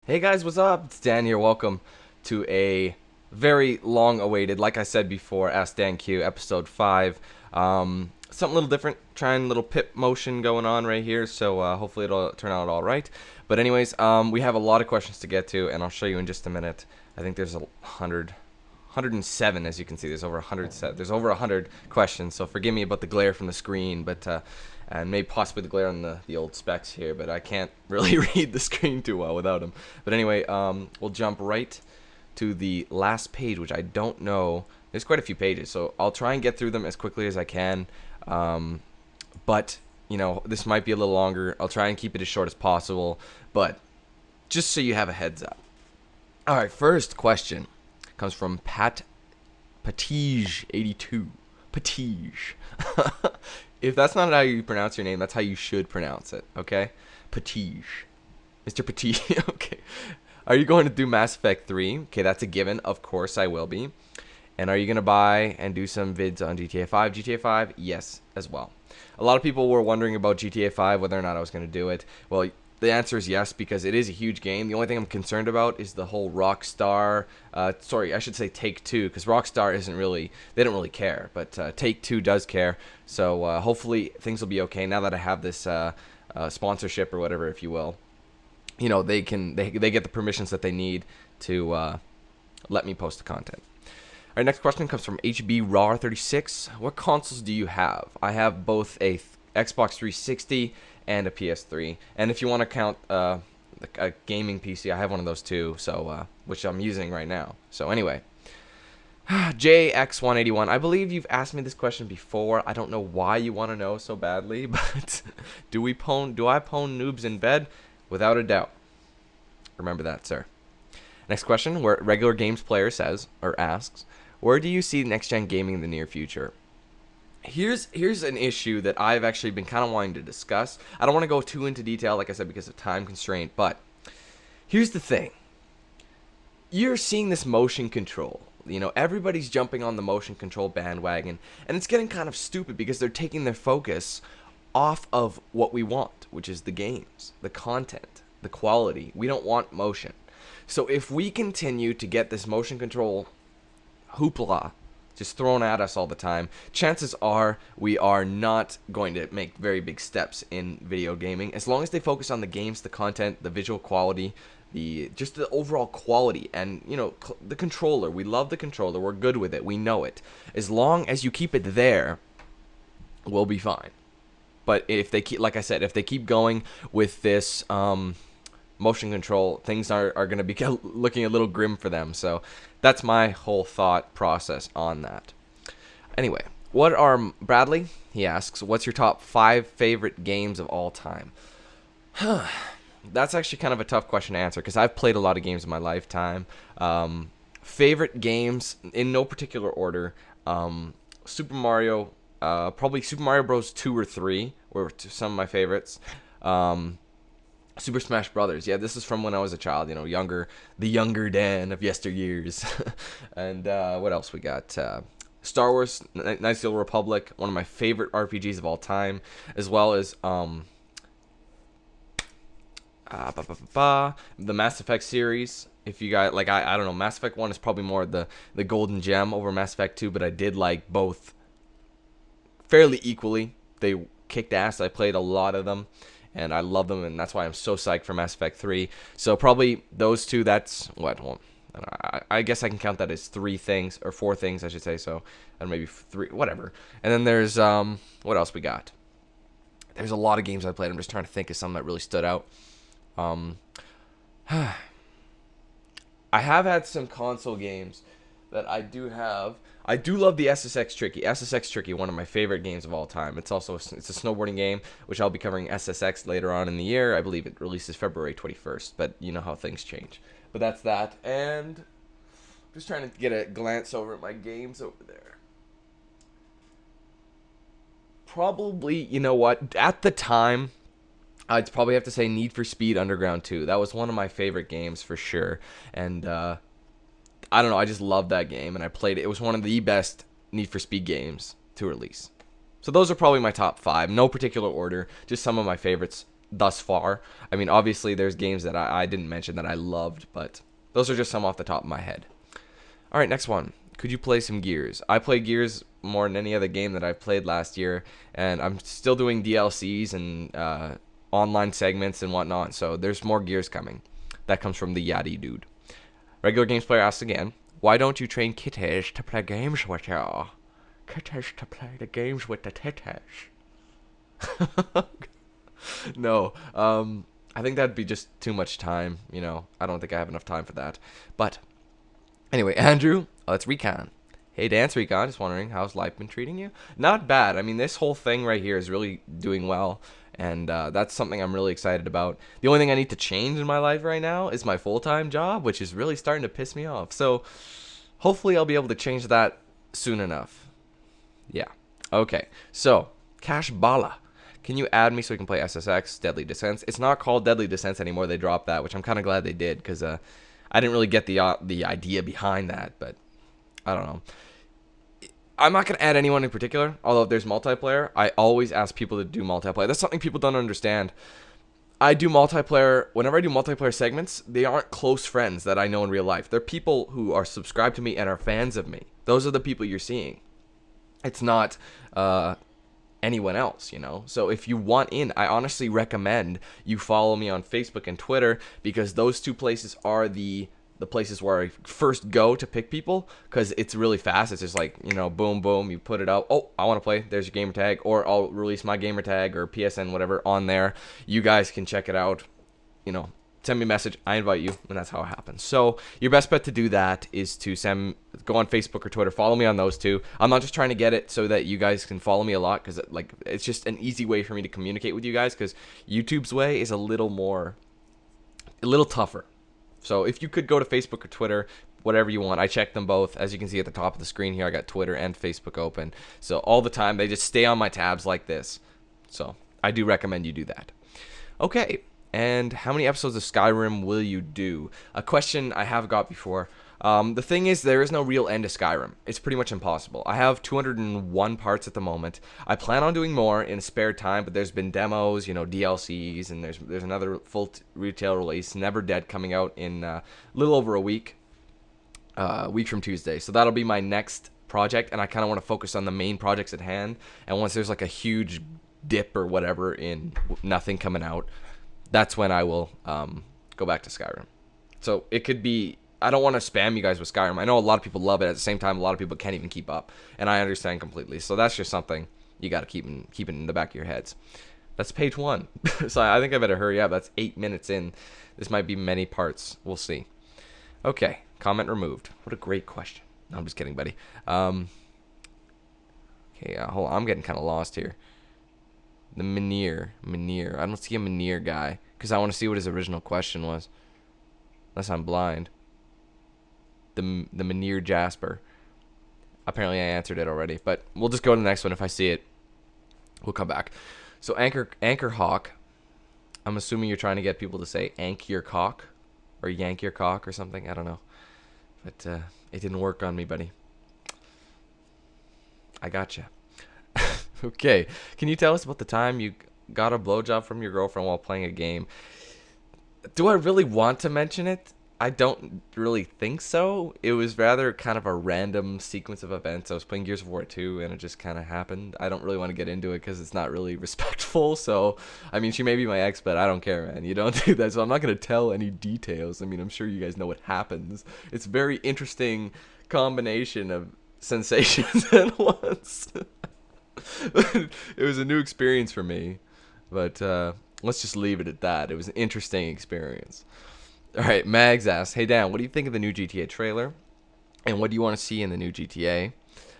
Hey guys, what's up? It's Dan here. Welcome to a very long-awaited, like I said before, Ask DanQ episode 5. Something a little different, trying a little pip motion going on right here, so hopefully it'll turn out all right. But anyways, we have a lot of questions to get to, and I'll show you in just a minute. I think there's 107, as you can see. There's over 100 there's over 100 questions, so forgive me about the glare from the screen, but and maybe possibly the glare on the old specs here, but I can't really read the screen too well without them. But anyway, we'll jump right to the last page, which I don't know. There's quite a few pages, so I'll try and get through them as quickly as I can. But you know, this might be a little longer. I'll try and keep it as short as possible, but just so you have a heads up. All right, first question comes from Patige82. Patige. If that's not how you pronounce your name, that's how you should pronounce it, okay? Patige. Mr. Patige, okay. Are you going to do Mass Effect 3? Okay, that's a given. Of course I will be. And are you going to buy and do some vids on GTA 5? GTA 5, yes, as well. A lot of people were wondering about GTA 5, whether or not I was going to do it. Well, the answer is yes, because it is a huge game. The only thing I'm concerned about is the whole Rockstar, sorry, I should say Take-Two, because Rockstar isn't really, they don't really care, but Take-Two does care. So hopefully things will be okay now that I have this sponsorship or whatever, if you will. You know, they get the permissions that they need to let me post the content. All right, next question comes from HBRAW36. What consoles do you have? I have both a Xbox 360 and a PS3, and if you want to count a gaming PC, I have one of those too, so which I'm using right now. So anyway, JX181, I believe you've asked me this question before. I don't know why you want to know so badly, but do I pwn noobs in bed? Without a doubt. Remember that, sir. Next question, where regular games player says or asks, where do you see next gen gaming in the near future? Here's an issue that I've actually been kind of wanting to discuss. I don't want to go too into detail, like I said, because of time constraint, but here's the thing. You're seeing this motion control. You know, everybody's jumping on the motion control bandwagon, and it's getting kind of stupid because they're taking their focus off of what we want, which is the games, the content, the quality. We don't want motion. So if we continue to get this motion control hoopla just thrown at us all the time, chances are we are not going to make very big steps in video gaming. As long as they focus on the games, the content, the visual quality, just the overall quality, and you know, the controller. We love the controller. We're good with it. We know it. As long as you keep it there, we'll be fine. But if they keep, like I said, if they keep going with this motion control, things are going to be looking a little grim for them. So that's my whole thought process on that. Anyway, Bradley, he asks, what's your top 5 favorite games of all time? That's actually kind of a tough question to answer because I've played a lot of games in my lifetime. Favorite games, in no particular order, Super Mario, probably Super Mario Bros. 2 or 3 were some of my favorites. Super Smash Brothers. Yeah, this is from when I was a child, you know, the younger Dan of yesteryears. And what else we got? Star Wars, Knights of the Old Republic, one of my favorite RPGs of all time, as well as the Mass Effect series. If you guys like, I don't know, Mass Effect 1 is probably more the golden gem over Mass Effect 2, but I did like both fairly equally. They kicked ass. I played a lot of them, and I love them, and that's why I'm so psyched for Mass Effect 3. So probably those two, that's what, well, I guess I can count that as 3 things, or 4 things, I should say, so, and maybe 3, whatever. And then there's, what else we got? There's a lot of games I played. I'm just trying to think of some that really stood out. I have had some console games that I do have. I do love the SSX Tricky. SSX Tricky, one of my favorite games of all time. It's also it's a snowboarding game, which I'll be covering SSX later on in the year. I believe it releases February 21st, but you know how things change. But that's that, and I'm just trying to get a glance over at my games over there. Probably, you know what, at the time, I'd probably have to say Need for Speed Underground 2. That was one of my favorite games for sure, and I don't know, I just love that game, and I played it. It was one of the best Need for Speed games to release. So those are probably my top 5. No particular order, just some of my favorites thus far. I mean, obviously there's games that I didn't mention that I loved, but those are just some off the top of my head. All right, next one. Could you play some Gears? I play Gears more than any other game that I played last year, and I'm still doing DLCs and online segments and whatnot, so there's more Gears coming. That comes from the Yaddy dude. Regular Games Player asks again, why don't you train kitties to play games with you? Kitties to play the games with the titties. No, I think that'd be just too much time, you know. I don't think I have enough time for that. But anyway, Andrew, let's recon. Hey, Dance Recon, just wondering, how's life been treating you? Not bad. I mean, this whole thing right here is really doing well, and that's something I'm really excited about. The only thing I need to change in my life right now is my full-time job, which is really starting to piss me off. So hopefully I'll be able to change that soon enough. Yeah. Okay. So, Cash Bala. Can you add me so we can play SSX, Deadly Descents? It's not called Deadly Descents anymore. They dropped that, which I'm kind of glad they did, because I didn't really get the idea behind that, but I don't know. I'm not going to add anyone in particular, although if there's multiplayer, I always ask people to do multiplayer. That's something people don't understand. I do multiplayer, whenever I do multiplayer segments, they aren't close friends that I know in real life. They're people who are subscribed to me and are fans of me. Those are the people you're seeing. It's not anyone else, you know. So if you want in, I honestly recommend you follow me on Facebook and Twitter, because those two places are the places where I first go to pick people, because it's really fast. It's just like, you know, boom, boom, you put it out. Oh, I want to play. There's your gamer tag, or I'll release my gamer tag or PSN, whatever, on there. You guys can check it out. You know, send me a message. I invite you, and that's how it happens. So your best bet to do that is to go on Facebook or Twitter. Follow me on those two. I'm not just trying to get it so that you guys can follow me a lot, because like it's just an easy way for me to communicate with you guys, because YouTube's way is a little tougher. So if you could go to Facebook or Twitter, whatever you want. I check them both. As you can see at the top of the screen here, I got Twitter and Facebook open. So all the time, they just stay on my tabs like this. So I do recommend you do that. Okay, and how many episodes of Skyrim will you do? A question I have got before. The thing is, there is no real end to Skyrim. It's pretty much impossible. I have 201 parts at the moment. I plan on doing more in spare time, but there's been demos, you know, DLCs, and there's another full retail release, Never Dead, coming out in a little over a week from Tuesday. So that'll be my next project, and I kind of want to focus on the main projects at hand. And once there's like a huge dip or whatever in nothing coming out, that's when I will go back to Skyrim. So it could be, I don't want to spam you guys with Skyrim. I know a lot of people love it. At the same time, a lot of people can't even keep up, and I understand completely. So that's just something you got to keep it in the back of your heads. That's page 1. So I think I better hurry up. That's 8 minutes in. This might be many parts. We'll see. Okay, comment removed. What a great question. No, I'm just kidding, buddy. Okay, hold on. I'm getting kind of lost here. The Mynir. I don't see a Mynir guy, because I want to see what his original question was. Unless I'm blind. The Mynir Jasper. Apparently I answered it already, but we'll just go to the next one. If I see it, we'll come back. So Anchor Hawk. I'm assuming you're trying to get people to say "ank your cock" or "yank your cock" or something. I don't know, but it didn't work on me, buddy. I gotcha. Okay, can you tell us about the time you got a blowjob from your girlfriend while playing a game? Do I really want to mention it? I don't really think so. It was rather kind of a random sequence of events. I was playing Gears of War 2, and it just kind of happened. I don't really want to get into it because it's not really respectful. So, I mean, she may be my ex, but I don't care, man. You don't do that. So I'm not going to tell any details. I mean, I'm sure you guys know what happens. It's a very interesting combination of sensations at once. It was a new experience for me. But let's just leave it at that. It was an interesting experience. All right, Mags asks, hey Dan, what do you think of the new GTA trailer? And what do you want to see in the new GTA?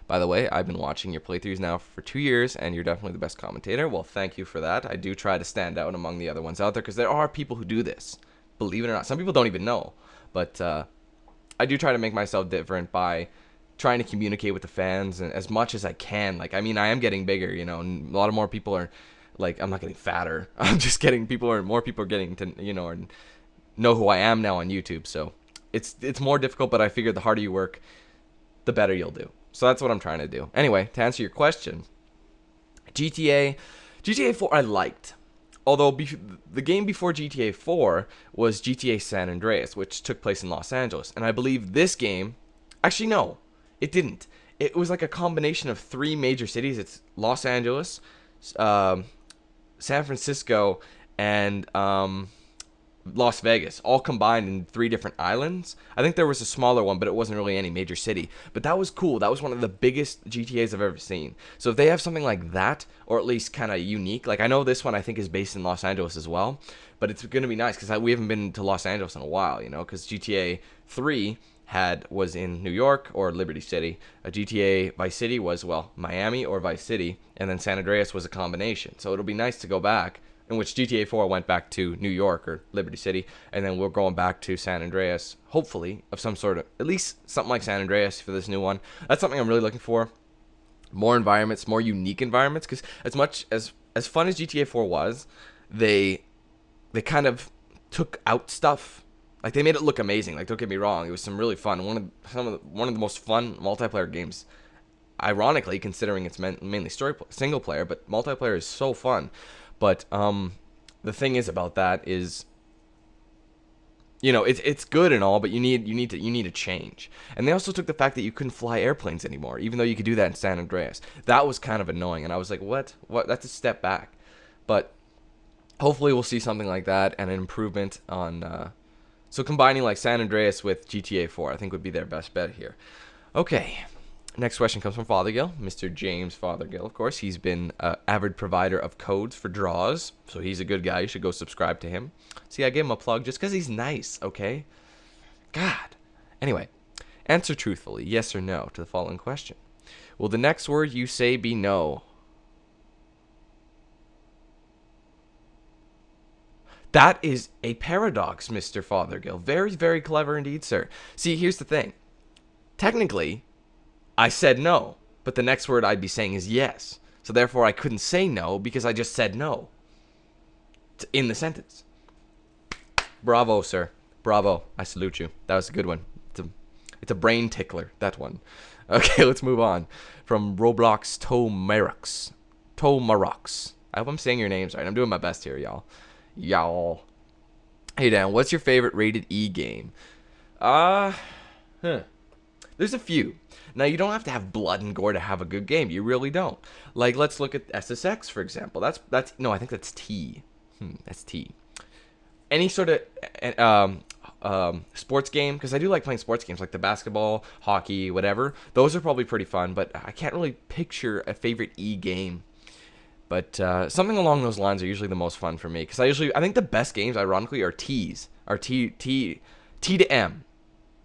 By the way, I've been watching your playthroughs now for 2 years, and you're definitely the best commentator. Well, thank you for that. I do try to stand out among the other ones out there, because there are people who do this. Believe it or not. Some people don't even know. But I do try to make myself different by trying to communicate with the fans and as much as I can. Like, I mean, I am getting bigger, you know, and a lot of more people are, like, I'm not getting fatter. I'm just getting more people are getting to, you know who I am now on YouTube. So it's more difficult, but I figure the harder you work, the better you'll do. So that's what I'm trying to do. Anyway, to answer your question, GTA 4 I liked. although the game before GTA 4 was GTA San Andreas, which took place in Los Angeles. And I believe this game, actually no, it didn't. It was like a combination of 3 major cities. It's Los Angeles, San Francisco, and Las Vegas, all combined in 3 different islands. I think there was a smaller one, but it wasn't really any major city. But that was cool. That was one of the biggest GTAs I've ever seen. So if they have something like that, or at least kind of unique, like I know this one I think is based in Los Angeles as well, but it's going to be nice because we haven't been to Los Angeles in a while, you know, because GTA 3 was in New York or Liberty City. A GTA Vice City was, well, Miami or Vice City, and then San Andreas was a combination. So it'll be nice to go back, in which GTA 4 went back to New York or Liberty City, and then we're going back to San Andreas, hopefully, of some sort of, at least something like San Andreas for this new one. That's something I'm really looking for. More environments, more unique environments, because as much as fun as GTA 4 was, they kind of took out stuff. Like, they made it look amazing. Like, don't get me wrong, it was some really fun. One of the most fun multiplayer games, ironically, considering it's mainly single player, but multiplayer is so fun. But the thing is about that is, you know, it's good and all, but you need a change. And they also took the fact that you couldn't fly airplanes anymore, even though you could do that in San Andreas. That was kind of annoying, and I was like, what? That's a step back. But hopefully we'll see something like that and an improvement on. So combining like San Andreas with GTA 4, I think would be their best bet here. Okay. Next question comes from Fothergill, Mr. James Fothergill, of course. He's been an avid provider of codes for draws, so he's a good guy. You should go subscribe to him. See, I gave him a plug just because he's nice, okay? God. Anyway, answer truthfully, yes or no, to the following question. Will the next word you say be no? That is a paradox, Mr. Fothergill. Very, very clever indeed, sir. See, here's the thing. Technically, I said no, but the next word I'd be saying is yes. So therefore, I couldn't say no because I just said no in the sentence. Bravo, sir. Bravo. I salute you. That was a good one. It's a brain tickler, that one. Okay, let's move on. From Roblox Tomarox. I hope I'm saying your names right. I'm doing my best here, y'all. Hey, Dan, what's your favorite rated E game? There's a few. Now, you don't have to have blood and gore to have a good game. You really don't. Like, let's look at SSX, for example. No, I think that's T. That's T. Any sort of sports game, because I do like playing sports games, like the basketball, hockey, whatever. Those are probably pretty fun, but I can't really picture a favorite E game. But something along those lines are usually the most fun for me, because I think the best games, ironically, are T's. Are T to M.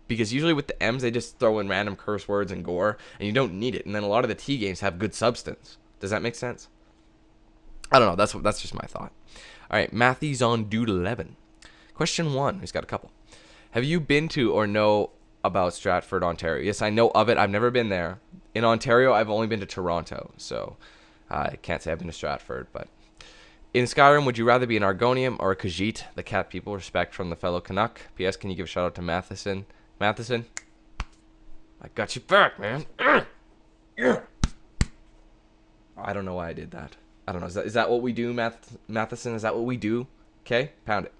Because usually with the M's, they just throw in random curse words and gore, and you don't need it. And then a lot of the T games have good substance. Does that make sense? I don't know. That's just my thought. All right, Matthew's on Dude 11. Question 1. He's got a couple. Have you been to or know about Stratford, Ontario? Yes, I know of it. I've never been there. In Ontario, I've only been to Toronto, so I can't say I've been to Stratford. But in Skyrim, would you rather be an Argonian or a Khajiit? The cat people respect from the fellow Canuck. P.S. Can you give a shout out to Matheson? Matheson, I got you back, man. I don't know why I did that. I don't know. Is that what we do, Matheson? Is that what we do? Okay, pound it.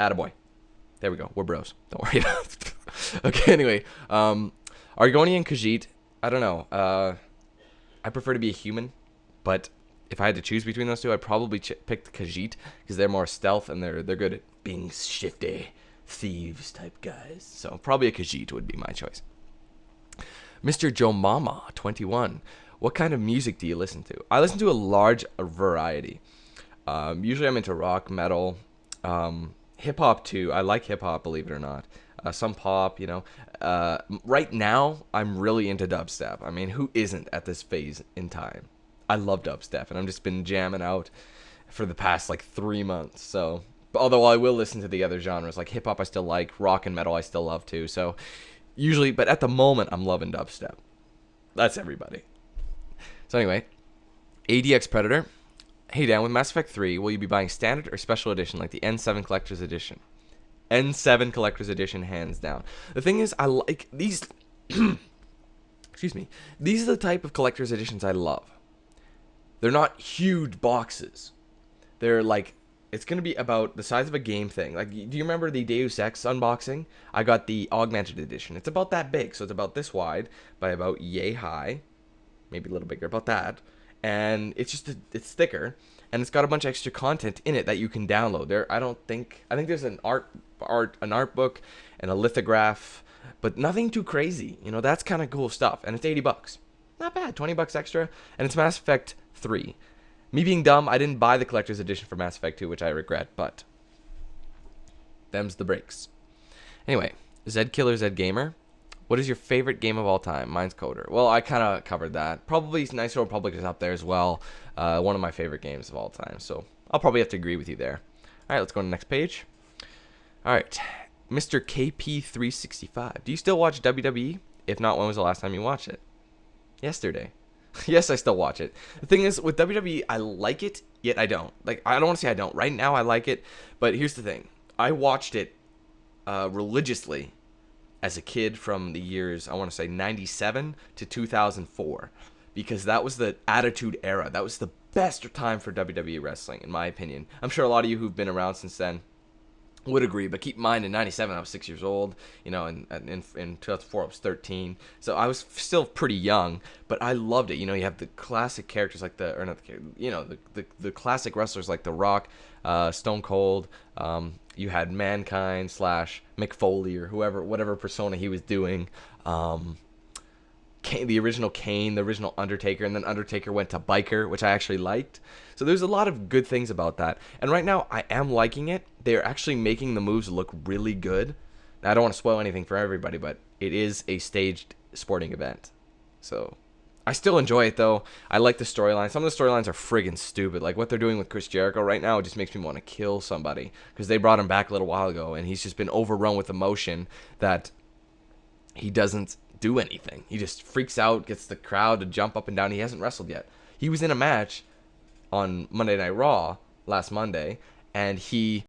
Attaboy. There we go. We're bros. Don't worry. Okay, anyway. Argonian, Khajiit, I don't know. I prefer to be a human, but if I had to choose between those two, I'd probably pick the Khajiit because they're more stealth and they're good at being shifty. Thieves type guys. So probably a Khajiit would be my choice. Mr. Joe Mama 21. What kind of music do you listen to? I listen to a large variety. Usually I'm into rock, metal, hip hop too. I like hip hop, believe it or not. Some pop, you know. Right now I'm really into dubstep. I mean, who isn't at this phase in time? I love dubstep, and I've just been jamming out for the past like 3 months. So although I will listen to the other genres, like hip-hop I still like, rock and metal I still love too. So usually, but at the moment, I'm loving dubstep. That's everybody. So anyway, ADX Predator. Hey Dan, with Mass Effect 3, will you be buying standard or special edition like the N7 Collector's Edition? N7 Collector's Edition, hands down. The thing is, I like these... Excuse me. These are the type of Collector's Editions I love. They're not huge boxes. They're like, it's gonna be about the size of a game thing. Like, do you remember the Deus Ex unboxing? I got the augmented edition. It's about that big, so it's about this wide by about yay high, maybe a little bigger, about that. And it's just it's thicker, and it's got a bunch of extra content in it that you can download. I think there's an art book and a lithograph, but nothing too crazy. You know, that's kind of cool stuff, and it's $80. Not bad, $20 extra, and it's Mass Effect 3. Me being dumb, I didn't buy the collector's edition for Mass Effect 2, which I regret, but them's the breaks. Anyway, Zed Killer Zed Gamer, what is your favorite game of all time? Mine's Coder. Well, I kind of covered that. Probably Nice Republic is up there as well. One of my favorite games of all time, so I'll probably have to agree with you there. All right, let's go to the next page. All right, Mr. KP365. Do you still watch WWE? If not, when was the last time you watched it? Yesterday. Yes, I still watch it. The thing is, with WWE, I like it, yet I don't. Like, I don't want to say I don't. Right now, I like it, but here's the thing. I watched it religiously as a kid from the years, I want to say, 97 to 2004, because that was the Attitude Era. That was the best time for WWE wrestling, in my opinion. I'm sure a lot of you who've been around since then would agree, but keep in mind, in 97 I was 6 years old, you know, and in 2004 I was 13, so I was still pretty young, but I loved it. You know, you have the classic characters like the classic wrestlers like The Rock, Stone Cold, you had Mankind / Mick Foley or whatever persona he was doing, the original Kane, the original Undertaker, and then Undertaker went to biker, which I actually liked. So there's a lot of good things about that. And right now, I am liking it. They're actually making the moves look really good. Now, I don't want to spoil anything for everybody, but it is a staged sporting event. So I still enjoy it, though. I like the storyline. Some of the storylines are friggin' stupid. Like what they're doing with Chris Jericho right now, it just makes me want to kill somebody. Because they brought him back a little while ago, and he's just been overrun with emotion that he doesn't do anything. He just freaks out, gets the crowd to jump up and down. He hasn't wrestled yet. He was in a match on Monday Night Raw last Monday, and he